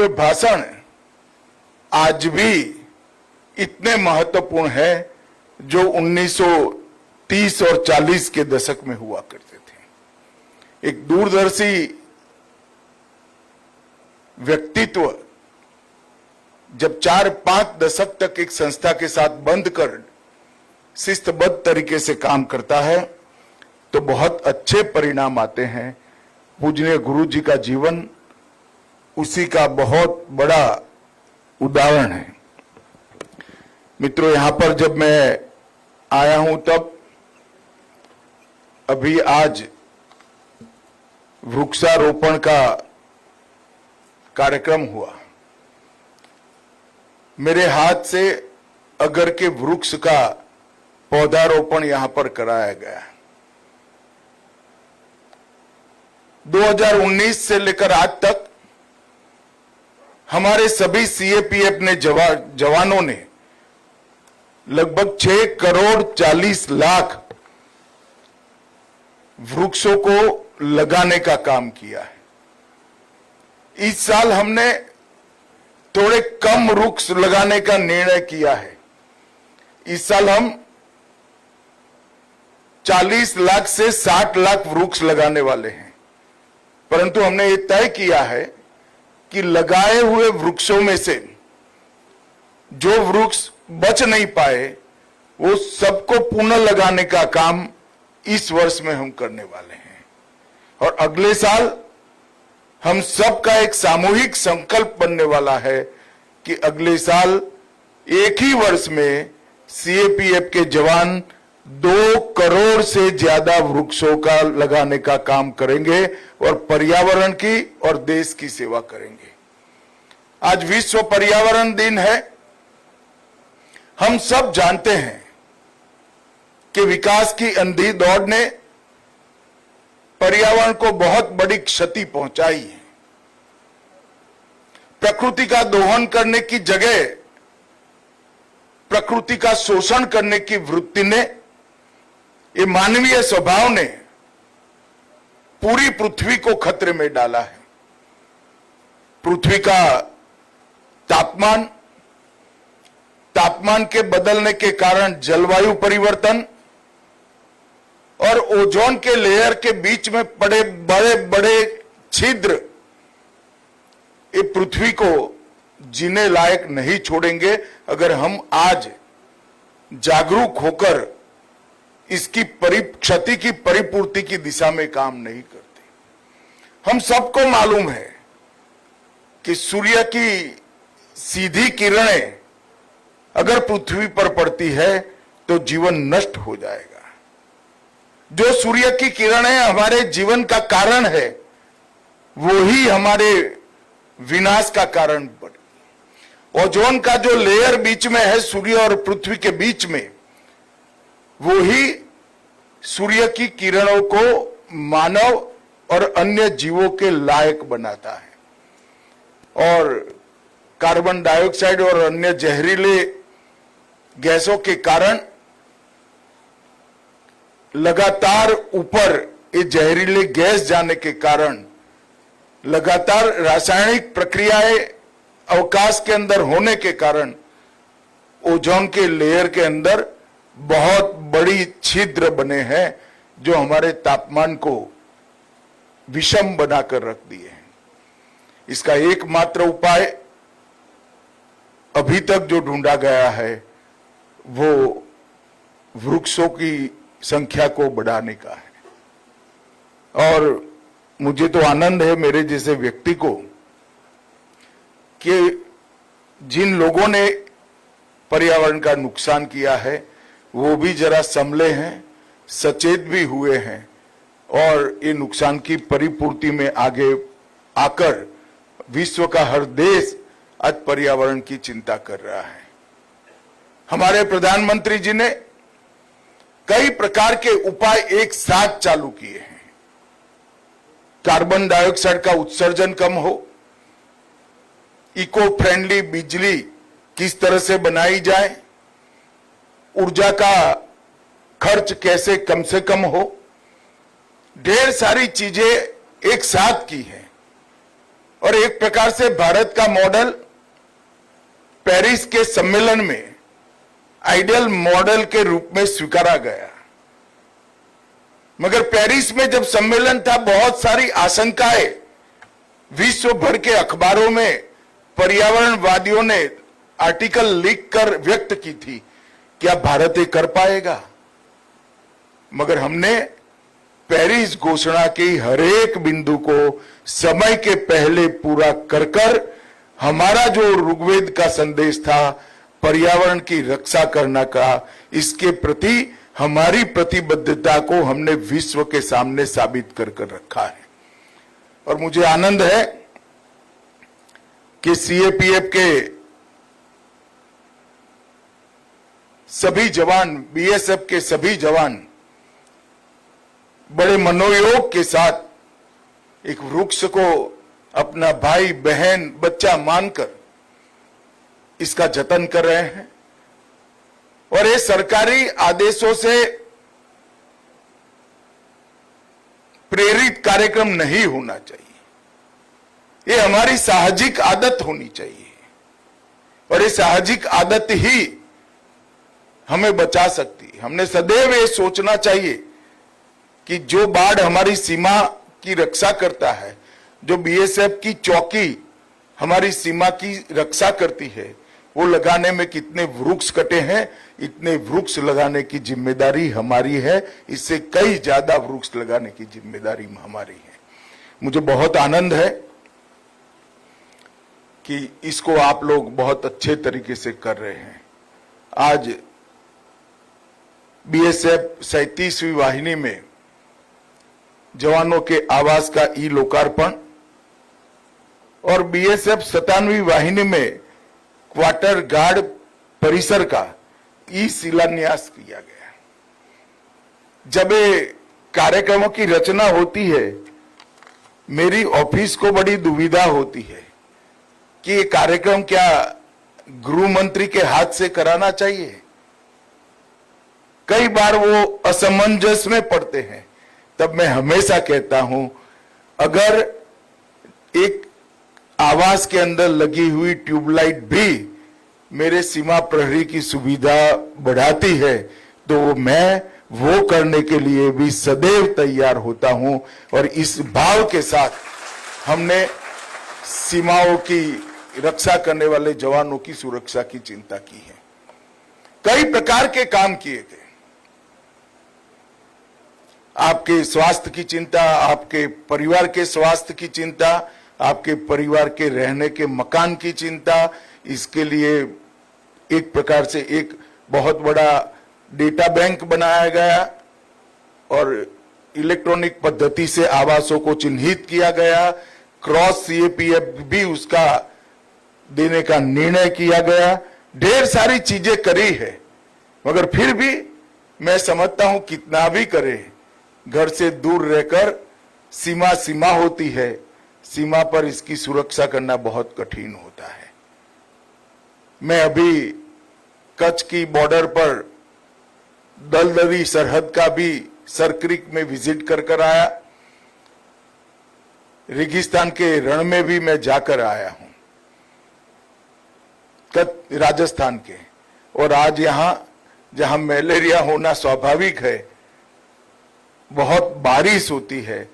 वे भाषण आज भी इतने महत्वपूर्ण है जो 1930 और 40 के दशक में हुआ करते थे। एक दूरदर्शी व्यक्तित्व जब 4-5 दशक तक एक संस्था के साथ बंद कर शिस्तबद्ध तरीके से काम करता है तो बहुत अच्छे परिणाम आते हैं। पूजनीय गुरु जी का जीवन उसी का बहुत बड़ा उदाहरण है। मित्रों, यहां पर जब मैं आया हूं तब अभी आज वृक्षारोपण का कार्यक्रम हुआ। मेरे हाथ से अगर के वृक्ष का पौधारोपण यहां पर कराया गया। 2019 से लेकर आज तक हमारे सभी सीएपीएफ ने जवानों ने लगभग 6 करोड़ 40 लाख वृक्षों को लगाने का काम किया है। इस साल हमने थोड़े कम वृक्ष लगाने का निर्णय किया है। इस साल हम 40 लाख से 60 लाख वृक्ष लगाने वाले हैं, परंतु हमने ये तय किया है कि लगाए हुए वृक्षों में से जो वृक्ष बच नहीं पाए वो सबको पुनः लगाने का काम इस वर्ष में हम करने वाले हैं। और अगले साल हम सबका एक सामूहिक संकल्प बनने वाला है कि अगले साल एक ही वर्ष में सीएपीएफ के जवान 2 करोड़ से ज्यादा वृक्षों का लगाने का काम करेंगे और पर्यावरण की और देश की सेवा करेंगे। आज विश्व पर्यावरण दिन है। हम सब जानते हैं कि विकास की अंधी दौड़ ने पर्यावरण को बहुत बड़ी क्षति पहुंचाई है। प्रकृति का दोहन करने की जगह प्रकृति का शोषण करने की वृत्ति ने, ये मानवीय स्वभाव ने पूरी पृथ्वी को खतरे में डाला है। पृथ्वी का तापमान के बदलने के कारण जलवायु परिवर्तन और ओजोन के लेयर के बीच में पड़े बड़े बड़े छिद्र ये पृथ्वी को जीने लायक नहीं छोड़ेंगे अगर हम आज जागरूक होकर इसकी क्षति की परिपूर्ति की दिशा में काम नहीं करते। हम सबको मालूम है कि सूर्य की सीधी किरणें अगर पृथ्वी पर पड़ती है तो जीवन नष्ट हो जाएगा। जो सूर्य की किरणें हमारे जीवन का कारण है वो ही हमारे विनाश का कारण बने। ओजोन का जो लेयर बीच में है सूर्य और पृथ्वी के बीच में, वो ही सूर्य की किरणों को मानव और अन्य जीवों के लायक बनाता है। और कार्बन डाइऑक्साइड और अन्य जहरीले गैसों के कारण लगातार ऊपर ये जहरीले गैस जाने के कारण लगातार रासायनिक प्रक्रियाएं अवकाश के अंदर होने के कारण ओजोन के लेयर के अंदर बहुत बड़ी छिद्र बने हैं जो हमारे तापमान को विषम बनाकर रख दिए हैं। इसका एकमात्र उपाय अभी तक जो ढूंढा गया है वो वृक्षों की संख्या को बढ़ाने का है। और मुझे तो आनंद है मेरे जैसे व्यक्ति को कि जिन लोगों ने पर्यावरण का नुकसान किया है वो भी जरा संभले हैं, सचेत भी हुए हैं और ये नुकसान की परिपूर्ति में आगे आकर विश्व का हर देश आज पर्यावरण की चिंता कर रहा है। हमारे प्रधानमंत्री जी ने कई प्रकार के उपाय एक साथ चालू किए हैं। कार्बन डाइऑक्साइड का उत्सर्जन कम हो, इको फ्रेंडली बिजली किस तरह से बनाई जाए, ऊर्जा का खर्च कैसे कम से कम हो, ढेर सारी चीजें एक साथ की है। और एक प्रकार से भारत का मॉडल पेरिस के सम्मेलन में आइडियल मॉडल के रूप में स्वीकारा गया। मगर पेरिस में जब सम्मेलन था, बहुत सारी आशंकाएं विश्व भर के अखबारों में पर्यावरणवादियों ने आर्टिकल लिख कर व्यक्त की थी, क्या भारत ये कर पाएगा? मगर हमने पेरिस घोषणा की हर एक बिंदु को समय के पहले पूरा कर कर हमारा जो ऋग्वेद का संदेश था पर्यावरण की रक्षा करना का, इसके प्रति हमारी प्रतिबद्धता को हमने विश्व के सामने साबित कर कर रखा है। और मुझे आनंद है कि सीएपीएफ के सभी जवान, बीएसएफ के सभी जवान बड़े मनोयोग के साथ एक वृक्ष को अपना भाई बहन बच्चा मानकर इसका जतन कर रहे हैं। और ये सरकारी आदेशों से प्रेरित कार्यक्रम नहीं होना चाहिए, ये हमारी साहजिक आदत होनी चाहिए। और ये साहजिक आदत ही हमें बचा सकती है। हमने सदैव ये सोचना चाहिए कि जो बाढ़ हमारी सीमा की रक्षा करता है, जो बीएसएफ की चौकी हमारी सीमा की रक्षा करती है, वो लगाने में कितने वृक्ष कटे हैं, इतने वृक्ष लगाने की जिम्मेदारी हमारी है। इससे कई ज्यादा वृक्ष लगाने की जिम्मेदारी हमारी है। मुझे बहुत आनंद है कि इसको आप लोग बहुत अच्छे तरीके से कर रहे हैं। आज बीएसएफ 37वीं वाहिनी में जवानों के आवास का ई लोकार्पण और बीएसएफ 57वीं वाहिनी में क्वार्टर गार्ड परिसर का ई शिलान्यास किया गया। जब ये कार्यक्रमों की रचना होती है, मेरी ऑफिस को बड़ी दुविधा होती है कि ये कार्यक्रम क्या गृह मंत्री के हाथ से कराना चाहिए। कई बार वो असमंजस में पड़ते हैं। तब मैं हमेशा कहता हूं, अगर एक आवास के अंदर लगी हुई ट्यूबलाइट भी मेरे सीमा प्रहरी की सुविधा बढ़ाती है, तो मैं वो करने के लिए भी सदैव तैयार होता हूं। और इस भाव के साथ हमने सीमाओं की रक्षा करने वाले जवानों की सुरक्षा की चिंता की है। कई प्रकार के काम किए गए। आपके स्वास्थ्य की चिंता, आपके परिवार के स्वास्थ्य की चिंता, आपके परिवार के रहने के मकान की चिंता, इसके लिए एक प्रकार से एक बहुत बड़ा डेटा बैंक बनाया गया और इलेक्ट्रॉनिक पद्धति से आवासों को चिन्हित किया गया। क्रॉस सीएपीएफ भी उसका देने का निर्णय किया गया। ढेर सारी चीजें करी है, मगर फिर भी मैं समझता हूं कितना भी करे, घर से दूर रहकर सीमा होती है, सीमा पर इसकी सुरक्षा करना बहुत कठिन होता है। मैं अभी कच्छ की बॉर्डर पर दलदली सरहद का भी सरक्रिक में विजिट कर आया। रेगिस्तान के रण में भी मैं जाकर आया हूं, राजस्थान के। और आज यहां जहां मलेरिया होना स्वाभाविक है, बहुत बारिश होती है,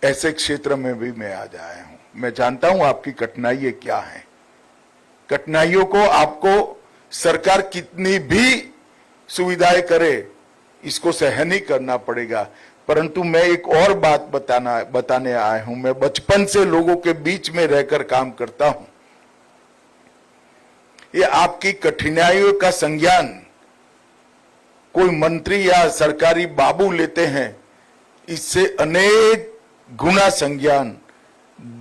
ऐसे क्षेत्र में भी मैं आज आया हूं। मैं जानता हूं आपकी कठिनाइयां क्या हैं। कठिनाइयों को आपको सरकार कितनी भी सुविधाएं करे, इसको सहन ही करना पड़ेगा। परंतु मैं एक और बात बताने आया हूं। मैं बचपन से लोगों के बीच में रहकर काम करता हूं। ये आपकी कठिनाइयों का संज्ञान कोई मंत्री या सरकारी बाबू लेते हैं, इससे अनेक गुना संज्ञान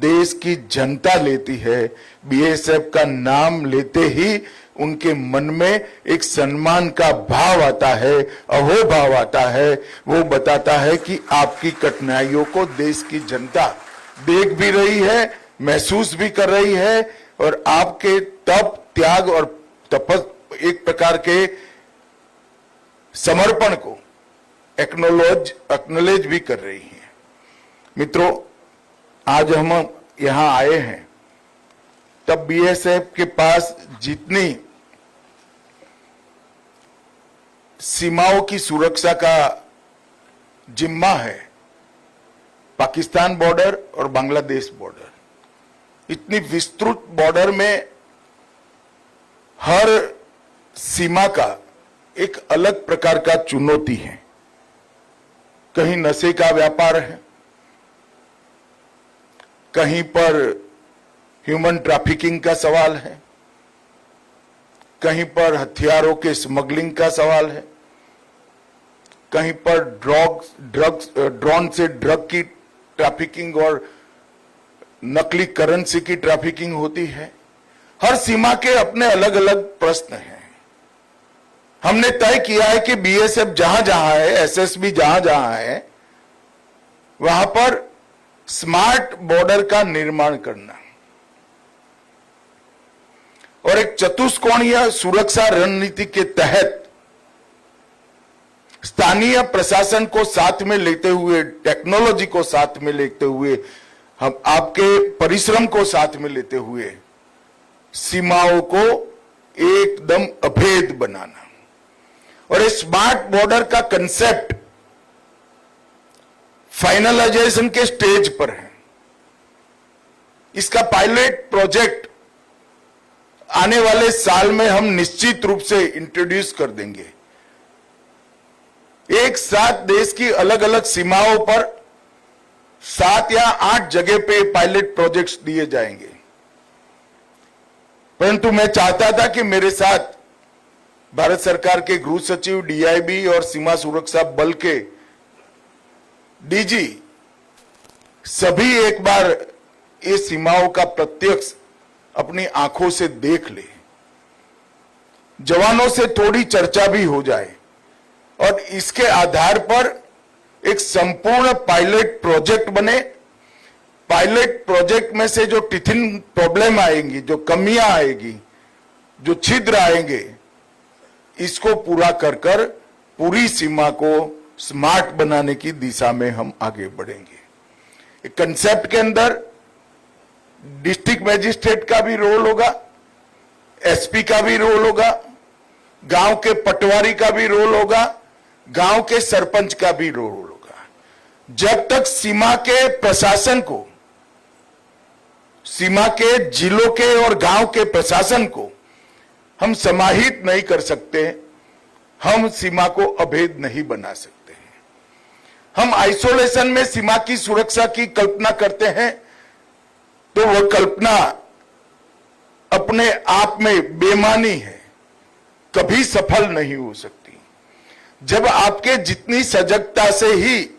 देश की जनता लेती है। बीएसएफ का नाम लेते ही उनके मन में एक सम्मान का भाव आता है, अहोभाव आता है। वो बताता है कि आपकी कठिनाइयों को देश की जनता देख भी रही है, महसूस भी कर रही है, और आपके तप, त्याग और एक प्रकार के समर्पण को एक्नॉलेज भी कर रही है। मित्रों, आज हम यहां आए हैं, तब बीएसएफ के पास जितनी सीमाओं की सुरक्षा का जिम्मा है, पाकिस्तान बॉर्डर और बांग्लादेश बॉर्डर, इतनी विस्तृत बॉर्डर में हर सीमा का एक अलग प्रकार का चुनौती है। कहीं नशे का व्यापार है, कहीं पर ह्यूमन ट्रैफिकिंग का सवाल है, कहीं पर हथियारों के स्मगलिंग का सवाल है, कहीं पर ड्रोन से ड्रग की ट्रैफिकिंग और नकली करेंसी की ट्रैफिकिंग होती है। हर सीमा के अपने अलग अलग प्रश्न हैं। हमने तय किया है कि बीएसएफ जहां जहां है, एसएसबी जहां जहां है, वहां पर स्मार्ट बॉर्डर का निर्माण करना और एक चतुष्कोणीय सुरक्षा रणनीति के तहत स्थानीय प्रशासन को साथ में लेते हुए, टेक्नोलॉजी को साथ में लेते हुए, हम आपके परिश्रम को साथ में लेते हुए सीमाओं को एकदम अभेद बनाना। और इस स्मार्ट बॉर्डर का कंसेप्ट फाइनलाइजेशन के स्टेज पर है। इसका पायलट प्रोजेक्ट आने वाले साल में हम निश्चित रूप से इंट्रोड्यूस कर देंगे। एक साथ देश की अलग अलग सीमाओं पर 7 या 8 जगह पे पायलट प्रोजेक्ट्स दिए जाएंगे। परंतु मैं चाहता था कि मेरे साथ भारत सरकार के गृह सचिव, डीआईबी और सीमा सुरक्षा बल के डीजी सभी एक बार ये सीमाओं का प्रत्यक्ष अपनी आंखों से देख ले, जवानों से थोड़ी चर्चा भी हो जाए और इसके आधार पर एक संपूर्ण पायलट प्रोजेक्ट बने। पायलट प्रोजेक्ट में से जो टिथिन प्रॉब्लम आएंगी, जो कमियां आएगी, जो छिद्र आएंगे, इसको पूरा कर कर पूरी सीमा को स्मार्ट बनाने की दिशा में हम आगे बढ़ेंगे। कंसेप्ट के अंदर डिस्ट्रिक्ट मैजिस्ट्रेट का भी रोल होगा, एसपी का भी रोल होगा, गांव के पटवारी का भी रोल होगा, गांव के सरपंच का भी रोल होगा। जब तक सीमा के प्रशासन को, सीमा के जिलों के और गांव के प्रशासन को हम समाहित नहीं कर सकते, हम सीमा को अभेद नहीं बना सकते हैं। हम आइसोलेशन में सीमा की सुरक्षा की कल्पना करते हैं तो वह कल्पना अपने आप में बेमानी है, कभी सफल नहीं हो सकती। जब आपके जितनी सजगता से ही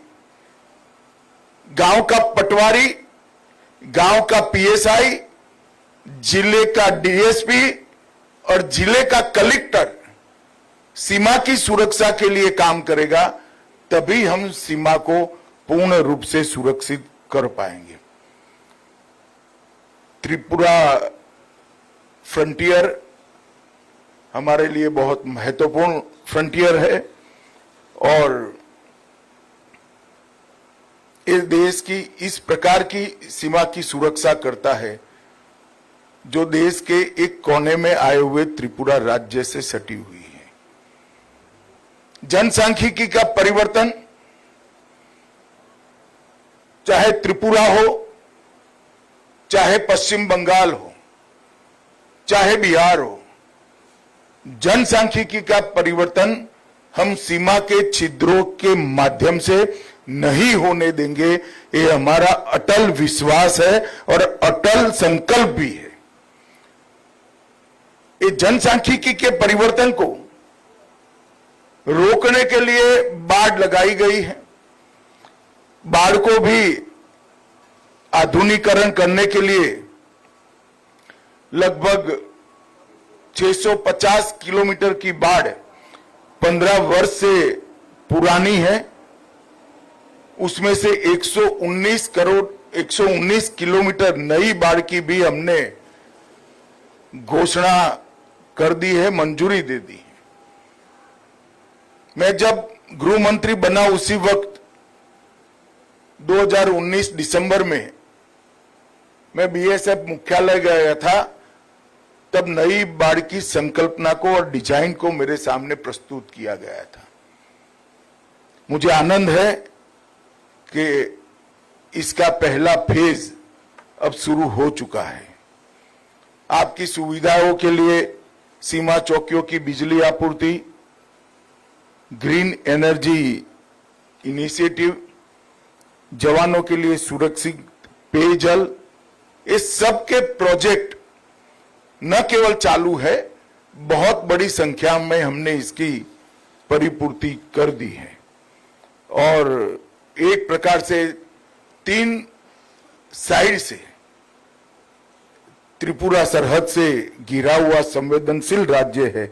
गांव का पटवारी, गांव का पीएसआई, जिले का डीएसपी और जिले का कलेक्टर सीमा की सुरक्षा के लिए काम करेगा, तभी हम सीमा को पूर्ण रूप से सुरक्षित कर पाएंगे। त्रिपुरा फ्रंटियर हमारे लिए बहुत महत्वपूर्ण फ्रंटियर है और इस देश की इस प्रकार की सीमा की सुरक्षा करता है जो देश के एक कोने में आए हुए त्रिपुरा राज्य से सटी हुई है। जनसांख्यिकी का परिवर्तन, चाहे त्रिपुरा हो, चाहे पश्चिम बंगाल हो, चाहे बिहार हो, जनसांख्यिकी का परिवर्तन हम सीमा के छिद्रों के माध्यम से नहीं होने देंगे। ये हमारा अटल विश्वास है और अटल संकल्प भी है। ये जनसांख्यिकी के परिवर्तन को रोकने के लिए बाड़ लगाई गई है। बाड़ को भी आधुनिकीकरण करने के लिए लगभग 650 किलोमीटर की बाड़ 15 वर्ष से पुरानी है। उसमें से 119 किलोमीटर नई बाड़ की भी हमने घोषणा कर दी है, मंजूरी दे दी है। मैं जब गृह मंत्री बना उसी वक्त 2019 दिसंबर में मैं बीएसएफ मुख्यालय गया था, तब नई बाड़ की संकल्पना को और डिजाइन को मेरे सामने प्रस्तुत किया गया था। मुझे आनंद है कि इसका पहला फेज अब शुरू हो चुका है। आपकी सुविधाओं के लिए सीमा चौकियों की बिजली आपूर्ति, ग्रीन एनर्जी इनिशिएटिव, जवानों के लिए सुरक्षित पेयजल, इस सब के प्रोजेक्ट न केवल चालू है, बहुत बड़ी संख्या में हमने इसकी परिपूर्ति कर दी है। और एक प्रकार से 3 साइड से त्रिपुरा सरहद से घिरा हुआ संवेदनशील राज्य है,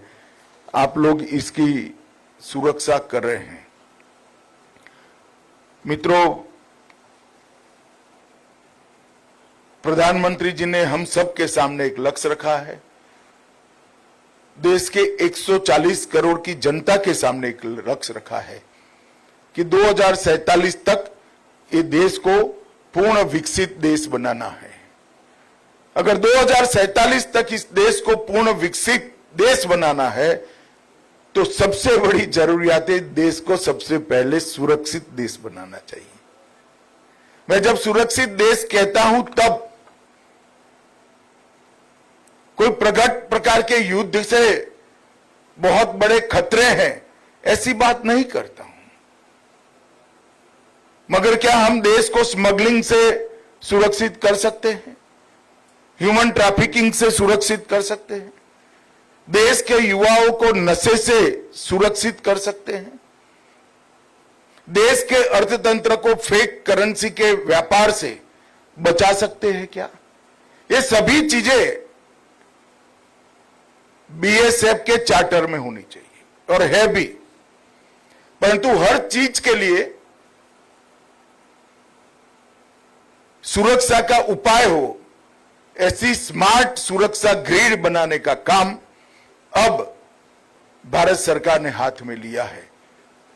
आप लोग इसकी सुरक्षा कर रहे हैं। मित्रों, प्रधानमंत्री जी ने हम सब के सामने एक लक्ष्य रखा है। देश के 140 करोड़ की जनता के सामने एक लक्ष्य रखा है कि 2047 तक ये देश को पूर्ण विकसित देश बनाना है। अगर 2047 तक इस देश को पूर्ण विकसित देश बनाना है, तो सबसे बड़ी जरूरियात है देश को सबसे पहले सुरक्षित देश बनाना चाहिए। मैं जब सुरक्षित देश कहता हूं, तब कोई प्रकट प्रकार के युद्ध से बहुत बड़े खतरे हैं ऐसी बात नहीं करता हूं। मगर क्या हम देश को स्मगलिंग से सुरक्षित कर सकते हैं? ह्यूमन ट्रैफिकिंग से सुरक्षित कर सकते हैं? देश के युवाओं को नशे से सुरक्षित कर सकते हैं? देश के अर्थतंत्र को फेक करेंसी के व्यापार से बचा सकते हैं क्या? ये सभी चीजें बीएसएफ के चार्टर में होनी चाहिए और है भी, परंतु हर चीज के लिए सुरक्षा का उपाय हो, ऐसी स्मार्ट सुरक्षा ग्रिड बनाने का काम अब भारत सरकार ने हाथ में लिया है।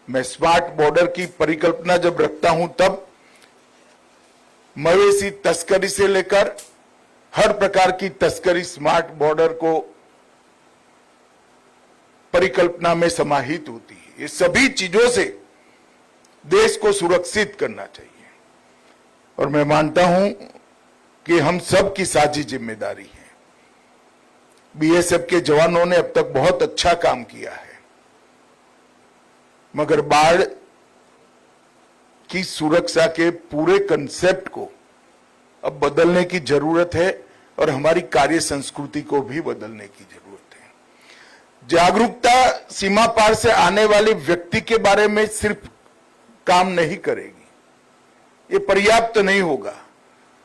मैं स्मार्ट बॉर्डर की परिकल्पना जब रखता हूं, तब मवेशी तस्करी से लेकर हर प्रकार की तस्करी स्मार्ट बॉर्डर को परिकल्पना में समाहित होती है। ये सभी चीजों से देश को सुरक्षित करना चाहिए और मैं मानता हूं कि हम सब की साझी जिम्मेदारी है। बीएसएफ के जवानों ने अब तक बहुत अच्छा काम किया है, मगर बाढ़ की सुरक्षा के पूरे कंसेप्ट को अब बदलने की जरूरत है और हमारी कार्य संस्कृति को भी बदलने की जरूरत है। जागरूकता सीमा पार से आने वाले व्यक्ति के बारे में सिर्फ काम नहीं करेगी, ये पर्याप्त नहीं होगा।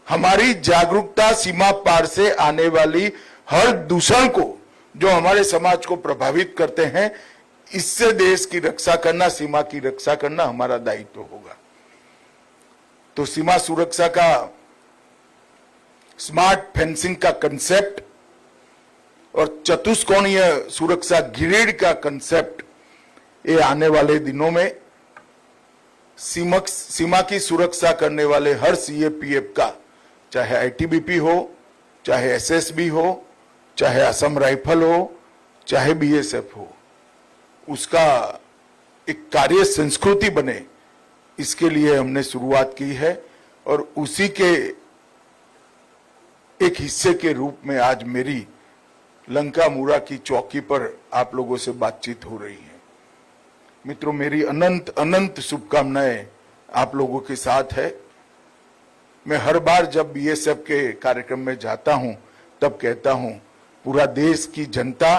हमारी जागरूकता सीमा पार से आने वाली हर दूषण को, जो हमारे समाज को प्रभावित करते हैं, इससे देश की रक्षा करना, सीमा की रक्षा करना हमारा दायित्व होगा। तो सीमा सुरक्षा का स्मार्ट फेंसिंग का कंसेप्ट और चतुष्कोणीय सुरक्षा ग्रिड का कंसेप्ट, ये आने वाले दिनों में सीमा की सुरक्षा करने वाले हर सीएपीएफ का, चाहे आईटीबीपी हो, चाहे एसएसबी हो, चाहे असम राइफल हो, चाहे बीएसएफ हो, उसका एक कार्य संस्कृति बने, इसके लिए हमने शुरुआत की है और उसी के एक हिस्से के रूप में आज मेरी लंका मुरा की चौकी पर आप लोगों से बातचीत हो रही है। मित्रों, मेरी अनंत अनंत शुभकामनाएं आप लोगों के साथ है। मैं हर बार जब बीएसएफ के कार्यक्रम में जाता हूं, तब कहता हूं, पूरा देश की जनता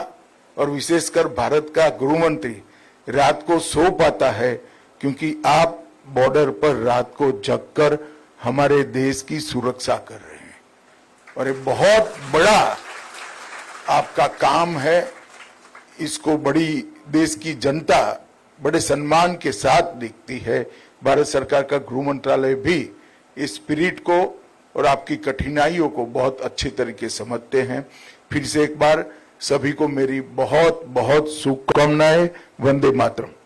और विशेषकर भारत का गृह मंत्री रात को सो पाता है क्योंकि आप बॉर्डर पर रात को जगकर हमारे देश की सुरक्षा कर रहे हैं और ये बहुत बड़ा आपका काम है। इसको बड़ी देश की जनता बड़े सम्मान के साथ देखती है। भारत सरकार का गृह मंत्रालय भी इस स्पिरिट को और आपकी कठिनाइयों को बहुत अच्छे तरीके समझते हैं। फिर से एक बार सभी को मेरी बहुत बहुत शुभकामनाएं। वंदे मातरम।